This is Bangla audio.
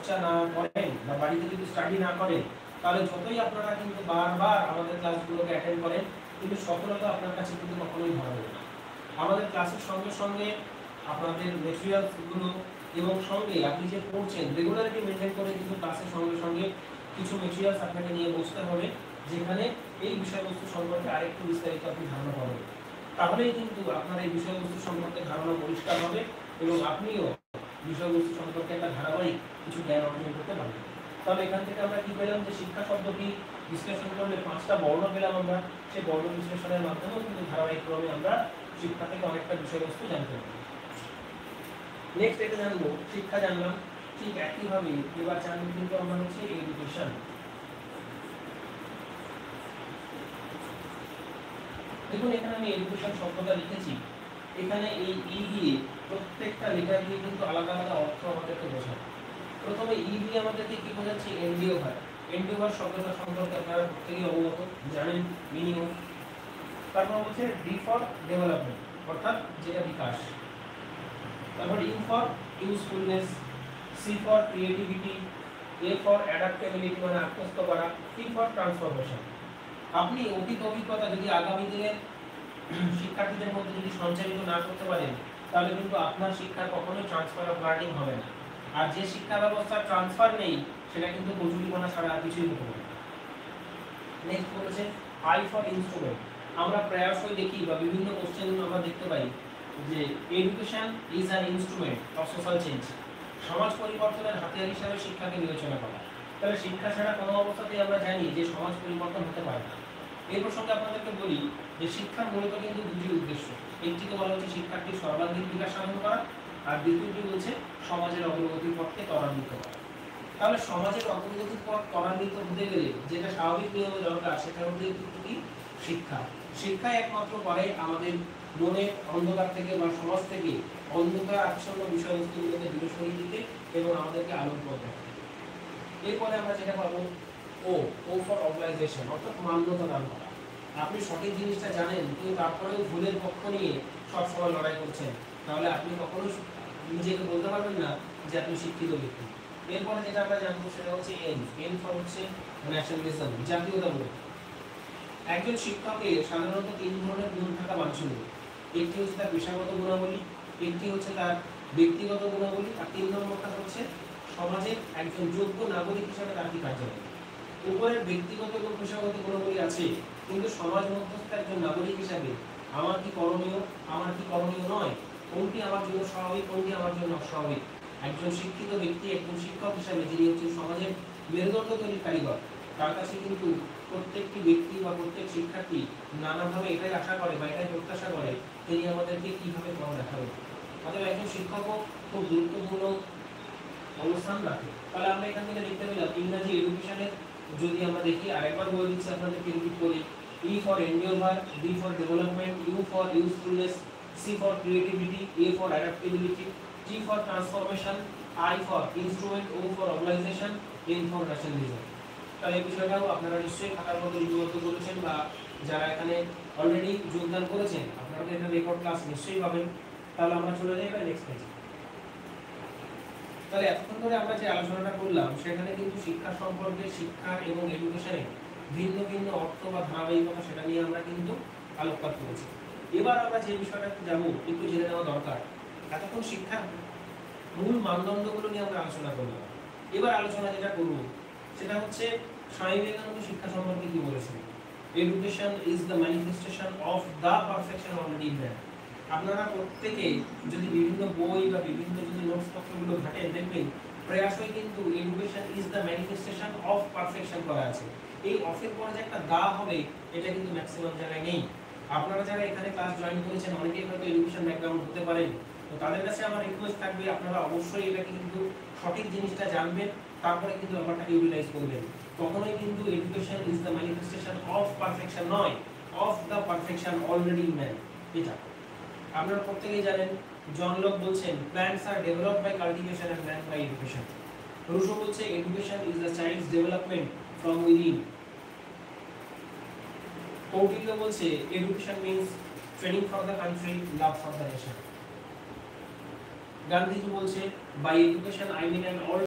চর্চা না করেন বা বাড়িতে যদি স্টাডি না করেন, তাহলে যতই আপনারা কিন্তু বারবার আমাদের ক্লাসগুলোকে অ্যাটেন্ড করেন, কিন্তু সফলতা আপনার কাছে কিন্তু কখনোই ধরা দেবে না। আমাদের ক্লাসের সঙ্গে সঙ্গে আপনাদের মেটেরিয়ালসগুলো এবং সঙ্গে আপনি যে পড়ছেন রেগুলারিটি মেনটেন করে কিন্তু ক্লাসের সঙ্গে সঙ্গে কিছু মেটেরিয়ালস আপনাকে নিয়ে বসতে হবে, যেখানে এই বিষয়বস্তু সম্পর্কে আরেকটু বিস্তারিত আপনি ধারণা পাবেন। তাহলেই কিন্তু আপনার এই বিষয়বস্তু সম্পর্কে ধারণা পরিষ্কার হবে এবং আপনিও বিষয়বস্তু সম্পর্কে একটা ধারাবাহিক কিছু জ্ঞান অর্জন করতে পারবেন। তাহলে এখান থেকে আমরা কি পেলাম, যে শিক্ষা শব্দটি বিশ্লেষণ করলে 5টা বর্ণ পেলাম আমরা। সেই বর্ণ বিশ্লেষণের মাধ্যমেও কিন্তু ধারাবাহিক ক্রমে আমরা শিক্ষা থেকে অনেকটা বিষয়বস্তু জানতে পারবো। নেক্সট এটা জানবো, শিক্ষা জানলাম, ঠিক একইভাবে এবার জানবো কিন্তু আমরা হচ্ছে এডুকেশন। দেখুন এখানে আমি এডুকেশন শব্দটা লিখেছি, এখানে এই ই দিয়ে প্রত্যেকটা লেটার দিয়ে কিন্তু আলাদা আলাদা অর্থ আমাদেরকে বোঝায়। প্রথমে ই দিয়ে আমাদেরকে কি বোঝাচ্ছে, এন্ডিওভার। এন্ডিওভার শব্দটা সম্পর্কে আপনারা প্রত্যেকেই অবগত, জানেন মিনিমাম। তারপর হচ্ছে ডি ফর ডেভেলপমেন্ট, অর্থাৎ যেটা বিকাশ। তারপর U for usefulness, C for creativity, A for adaptability মানে আত্মস্থ করা, টি ফর ট্রান্সফরমেশন। আপনি অতীত অভিজ্ঞতা যদি আগামী দিনের শিক্ষার্থীদের মধ্যে যদি সঞ্চারিত না করতে পারেন, তাহলে কিন্তু আপনার শিক্ষার কখনোই ট্রান্সফার অফ লার্নিং হবে না। আর যে শিক্ষা ব্যবস্থার ট্রান্সফার নেই, সেটা কিন্তু কচুরিপানা ছাড়া আর কিছুই হতে পারে না। নেক্সট বলেছে আই ফর ইনস্ট্রুমেন্ট। আমরা প্রায়শই দেখি বা বিভিন্ন কোশ্চেন আমরা দেখতে পাই যে education is an instrument of social change. সমাজ পরিবর্তনের হাতিয়ার হিসাবে শিক্ষাকে বিবেচনা করা। তাহলে শিক্ষা ছাড়া কোনো অবস্থাতেই আমরা জানি যে সমাজ পরিবর্তন হতে পারে না। এই প্রসঙ্গে আপনাদেরকে বলি যে শিক্ষার মূলত কিন্তু দুটি উদ্দেশ্য। একটিকে বলা হচ্ছে শিক্ষার্থীর সর্বাঙ্গীন বিকাশ সাধন করা, আর দ্বিতীয়টি বলছে সমাজের অগ্রগতির পথকে ত্বরান্বিত করা। তাহলে সমাজের অগ্রগতির পথ ত্বরান্বিত হতে গেলে যেটা স্বাভাবিক নিয়মে দরকার, সেটা হচ্ছে কি, শিক্ষা। শিক্ষাই একমাত্র পারে আমাদের মনে অন্ধকার থেকে বা সমাজ থেকে অন্ধকার আচ্ছন্ন বিষয়বস্তুগুলোকে দূরে সরিয়ে দিতে এবং আমাদেরকে আলোকপথ দেখাতে। এরপরে আমরা যেটা পাবো ও ফর অবলাইজেশন, অর্থাৎ মান্যতা দান করা। আপনি সঠিক জিনিসটা জানেন কিন্তু তারপরেও ভুলের পক্ষ নিয়ে সবসময় লড়াই করছেন, তাহলে আপনি কখনো নিজেকে বলতে পারবেন না যে আপনি শিক্ষিত ব্যক্তি। এরপরে যেটা আমরা জানবো সেটা হচ্ছে এন ফর হচ্ছে ন্যাশনালিজম, জাতীয়তাবোধ। একজন শিক্ষকের সাধারণত 3 ধরনের গুণ থাকা বাঞ্ছনীয়। একটি হচ্ছে তার পেশাগত গুণাবলী, একটি হচ্ছে তার ব্যক্তিগত গুণাবলী, আর 3 নম্বরটা হচ্ছে সমাজের একজন যোগ্য নাগরিক হিসেবে তার কি কার্যকলাপ। উপরের ব্যক্তিগত এবং পেশাগত গুণাবলী আছে, কিন্তু সমাজ মধ্যস্থ একজন নাগরিক হিসাবে আমার কি করণীয়, আমার কি করণীয় নয়, কোনটি আমার জন্য স্বাভাবিক, কোনটি আমার জন্য অস্বাভাবিক। একজন শিক্ষিত ব্যক্তি, একজন শিক্ষক হিসাবে যিনি হচ্ছেন সমাজের মেরুদণ্ড তৈরি কারিগর, তার কাছে কিন্তু প্রত্যেকটি ব্যক্তি বা প্রত্যেক শিক্ষার্থী নানাভাবে এটাই আশা করে বা এটাই প্রত্যাশা করে তিনি আমাদেরকে কিভাবে পড়া দেখাবেন। অতএব একজন শিক্ষকও খুব গুরুত্বপূর্ণ অবস্থান রাখে। তাহলে আমরা এখান থেকে দেখতে পেলাম ইংরেজি এডুকেশনের যদি আমরা দেখি, আরেকবার বলে দিচ্ছি আপনাদেরকে রিপিট করি। E for endeavour, D for development, U for usefulness, C for creativity, A for adaptability, T for transformation, I for instrument, O for obligation, N for nationalism. তাহলে এই বিষয়টাও আপনারা নিশ্চয়ই খাতার মধ্যে লিপিবদ্ধ করেছেন বা যারা এখানে অলরেডি যোগদান করেছেন আপনারা এটা রেকর্ড ক্লাস নিশ্চয়ই পাবেন। তাহলে আমরা চলে যাই এবার নেক্সট পেজে। তাহলে এতক্ষণ ধরে আমরা যে আলোচনাটা করলাম সেখানে কিন্তু শিক্ষা সম্পর্কে, শিক্ষা এবং এডুকেশনে ভিন্ন ভিন্ন অর্থ বা ধারাবাহিকতা সেটা নিয়ে আমরা কিন্তু আলোকপাত করেছি। এবার আমরা যে বিষয়টা যাবো একটু জেনে নেওয়া দরকার। এতক্ষণ শিক্ষার মূল মানদণ্ডগুলো নিয়ে আমরা আলোচনা করলাম। এবার আলোচনা যেটা করব সেটা হচ্ছে স্বামী বিবেকানন্দ শিক্ষা সম্পর্কে কি বলেছেন। Education is the manifestation of the perfection already in man. আপনারা প্রত্যেকে যদি বিভিন্ন বই বা বিভিন্ন যদি নোটস পত্রগুলো ঘাটেন, দেখবেন প্রয়াসই কিন্তু education is the manifestation of perfection করা আছে। এই অফের পরে যে একটা দা হবে, এটা কিন্তু ম্যাক্সিমাম জায়গায় নেই। আপনারা যারা এখানে ক্লাস জয়েন করেছেন অনেকেই হয়তো এডুকেশন ব্যাকগ্রাউন্ড হতে পারেন, তো তাদের কাছে আমার রিকোয়েস্ট থাকবে আপনারা অবশ্যই এটাকে কিন্তু সঠিক জিনিসটা জানবেন, তারপরে কিন্তু ব্যাপারটাকে ইউটিলাইজ করবেন। কখনোই কিন্তু education is the manifestation of perfection নয়, of the perfection already in man. এটা আপনারা প্রত্যেকেই জানেন। জন লক বলছেন plants are developed by cultivation and man by education. Rousseau বলছে education is the child's development from within. Kautilya বলছে education means training for the country, love for the nation. Gandhiji বলছে by education I mean an all